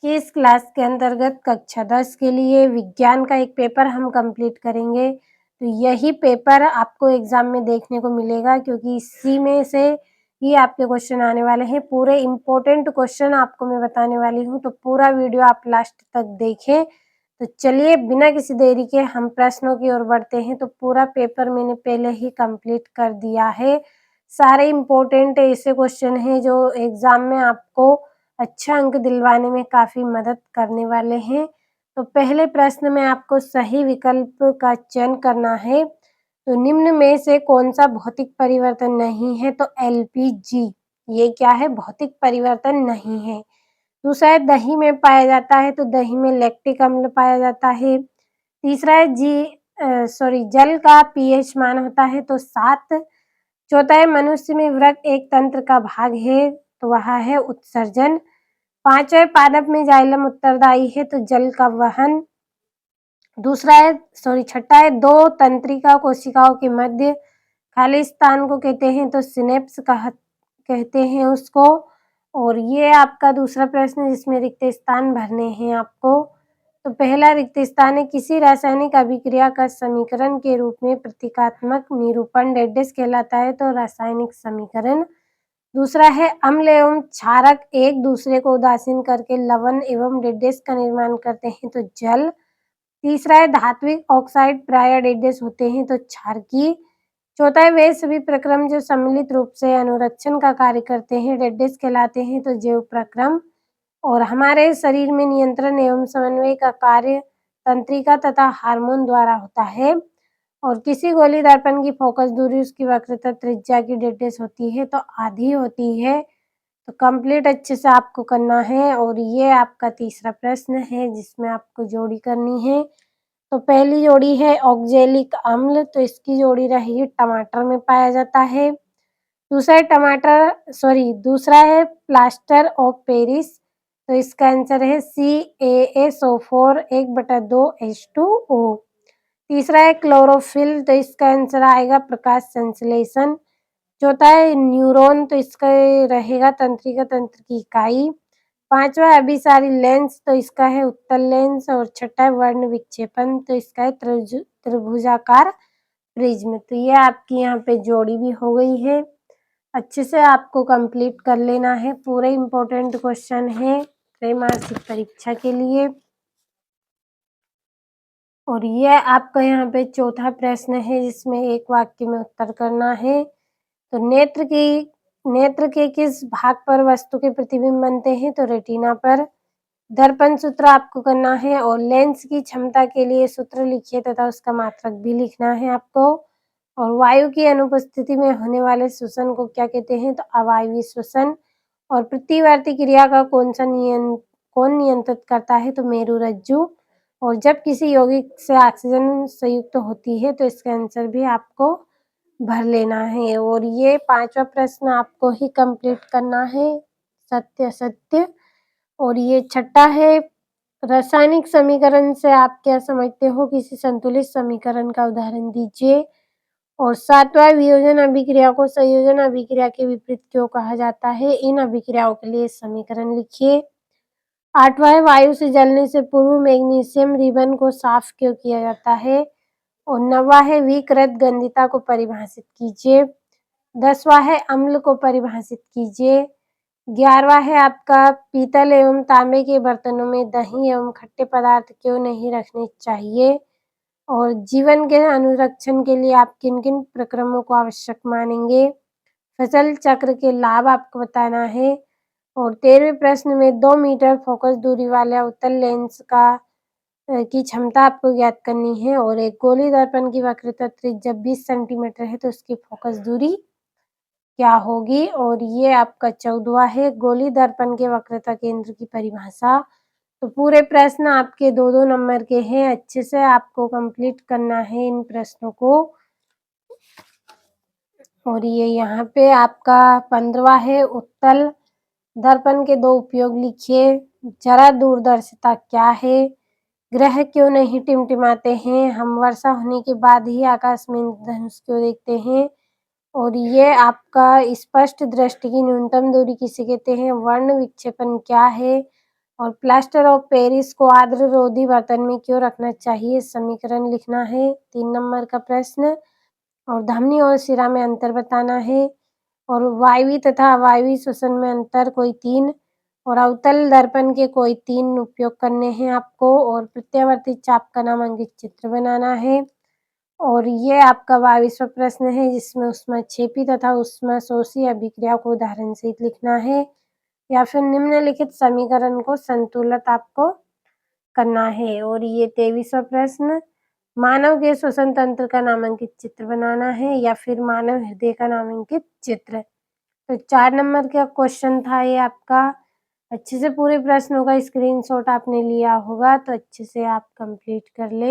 की इस क्लास के अंतर्गत कक्षा 10 के लिए विज्ञान का एक पेपर हम कंप्लीट करेंगे। तो यही पेपर आपको एग्ज़ाम में देखने को मिलेगा क्योंकि इसी में से ही आपके क्वेश्चन आने वाले हैं। पूरे इम्पोर्टेंट क्वेश्चन आपको मैं बताने वाली हूँ, तो पूरा वीडियो आप लास्ट तक देखें। तो चलिए बिना किसी देरी के हम प्रश्नों की ओर बढ़ते हैं। तो पूरा पेपर मैंने पहले ही कंप्लीट कर दिया है। सारे इम्पोर्टेंट ऐसे क्वेश्चन हैं जो एग्ज़ाम में आपको अच्छा अंक दिलवाने में काफ़ी मदद करने वाले हैं। तो पहले प्रश्न में आपको सही विकल्प का चयन करना है। तो निम्न में से कौन-सा भौतिक परिवर्तन नहीं है? तो एलपीजी, ये क्या है? भौतिक परिवर्तन नहीं है। दूसरा है दही में पाया जाता है, तो दही में लैक्टिक अम्ल पाया जाता है। तीसरा है जल का पीएच मान होता है तो 7। चौथा है मनुष्य में वृक्क एक तंत्र का भाग है, तो वह है उत्सर्जन। पाँचवें पादप में जाइलम उत्तरदायी है, तो जल का वहन। छठा है दो तंत्रिका कोशिकाओं के मध्य खाली स्थान को कहते हैं, तो सिनेप्स कहते हैं उसको। और ये आपका दूसरा प्रश्न है जिसमें रिक्त स्थान भरने हैं आपको। तो पहला रिक्त स्थान है किसी रासायनिक अभिक्रिया का समीकरण के रूप में प्रतीकात्मक निरूपण डैश कहलाता है, तो रासायनिक समीकरण। दूसरा है अम्ल एवं क्षारक एक दूसरे को उदासीन करके लवण एवं डैश का निर्माण करते हैं, तो जल। तीसरा है धात्विक ऑक्साइड प्रायः डैश होते हैं, तो क्षारकी। चौथा है वे सभी प्रक्रम जो सम्मिलित रूप से अनुरक्षण का कार्य करते हैं डैश कहलाते हैं, तो जैव प्रक्रम। और हमारे शरीर में नियंत्रण एवं समन्वय का कार्य तंत्रिका तथा हार्मोन द्वारा होता है। और किसी गोली दर्पण की फोकस दूरी उसकी वक्रता त्रिज्या की डैश होती है, तो आधी होती है। तो कंप्लीट अच्छे से आपको करना है। और ये आपका तीसरा प्रश्न है जिसमें आपको जोड़ी करनी है। तो पहली जोड़ी है ऑक्जेलिक अम्ल, तो इसकी जोड़ी रहेगी टमाटर में पाया जाता है। दूसरा है प्लास्टर ऑफ पेरिस, तो इसका आंसर है CaSO4 1/2H2O। तीसरा है क्लोरोफिल, तो इसका आंसर आएगा प्रकाश संश्लेषण। चौथा है न्यूरॉन, तो इसका रहेगा तंत्रिका तंत्र की इकाई। पांचवा है अभिसारी लेंस, तो इसका है उत्तल लेंस। और छठा है वर्ण विक्षेपण, तो इसका है त्रिभुजाकार प्रिज्म। तो ये आपकी यहाँ पे जोड़ी भी हो गई है। अच्छे से आपको कंप्लीट कर लेना है। पूरे इम्पोर्टेंट क्वेश्चन है त्रैमासिक परीक्षा के लिए। और ये आपका यहाँ पे चौथा प्रश्न है जिसमें एक वाक्य में उत्तर करना है। तो नेत्र के किस भाग पर वस्तु के प्रतिबिंब बनते हैं? तो रेटिना पर। दर्पण सूत्र आपको करना है। और लेंस की क्षमता के लिए सूत्र लिखिए तथा उसका मात्रक भी लिखना है आपको। और वायु की अनुपस्थिति में होने वाले श्वसन को क्या कहते हैं? तो अवायवीय श्वसन। और प्रतिवर्ती क्रिया का कौन नियंत्रित करता है? तो मेरुरज्जु। और जब किसी यौगिक से ऑक्सीजन संयुक्त होती है, तो इसका आंसर भी आपको भर लेना है। और ये पांचवा प्रश्न आपको ही कंप्लीट करना है, सत्य असत्य। और ये छठा है रासायनिक समीकरण से आप क्या समझते हो? किसी संतुलित समीकरण का उदाहरण दीजिए। और सातवां वियोजन अभिक्रिया को संयोजन अभिक्रिया के विपरीत क्यों कहा जाता है? इन अभिक्रियाओं के लिए समीकरण लिखिए। आठवां है वायु से जलने से पूर्व मैग्नीशियम रिबन को साफ क्यों किया जाता है? और नौवां है विकृत गंधिता को परिभाषित कीजिए। 10वां है अम्ल को परिभाषित कीजिए। 11वां है आपका पीतल एवं तांबे के बर्तनों में दही एवं खट्टे पदार्थ क्यों नहीं रखने चाहिए? और जीवन के अनुरक्षण के लिए आप किन किन प्रक्रमों को आवश्यक मानेंगे? फसल चक्र के लाभ आपको बताना है। और 13वें प्रश्न में 2 मीटर फोकस दूरी वाले उत्तल लेंस की क्षमता आपको ज्ञात करनी है। और एक गोली दर्पण की वक्रता त्रिज्या 20 सेंटीमीटर है, तो उसकी फोकस दूरी क्या होगी? और ये आपका 14वां है गोली दर्पण के वक्रता केंद्र की परिभाषा। तो पूरे प्रश्न आपके 2-2 नंबर के हैं। अच्छे से आपको कंप्लीट करना है इन प्रश्नों को। और ये यहाँ पे आपका 15वां है उत्तल दर्पण के 2 उपयोग लिखिए। जरा दूरदर्शिता क्या है? ग्रह क्यों नहीं टिमटिमाते हैं? हम वर्षा होने के बाद ही आकाश में इंद्रधनुष क्यों देखते हैं? और ये आपका स्पष्ट दृष्टि की न्यूनतम दूरी किसे कहते हैं? वर्ण विक्षेपण क्या है? और प्लास्टर ऑफ पेरिस को आर्द्र-रोधी बर्तन में क्यों रखना चाहिए? समीकरण लिखना है 3 नंबर का प्रश्न। और धमनी और शिरा में अंतर बताना है और वायवीय तथा अवायवीय श्वसन में अंतर कोई 3 और अवतल दर्पण के कोई 3 उपयोग करने हैं आपको और प्रत्यावर्ती चाप का नामांकित चित्र बनाना है। और ये आपका 22वां प्रश्न है जिसमें ऊष्माक्षेपी तथा ऊष्माशोषी अभिक्रिया को उदाहरण सहित लिखना है या फिर निम्नलिखित समीकरण को संतुलित आपको करना है। और ये 23वां प्रश्न, मानव के श्वसन तंत्र का नामांकित चित्र बनाना है या फिर मानव हृदय का नामांकित चित्र। तो 4 नंबर का क्वेश्चन था ये आपका। अच्छे से पूरे प्रश्नों का स्क्रीनशॉट आपने लिया होगा तो अच्छे से आप कंप्लीट कर ले।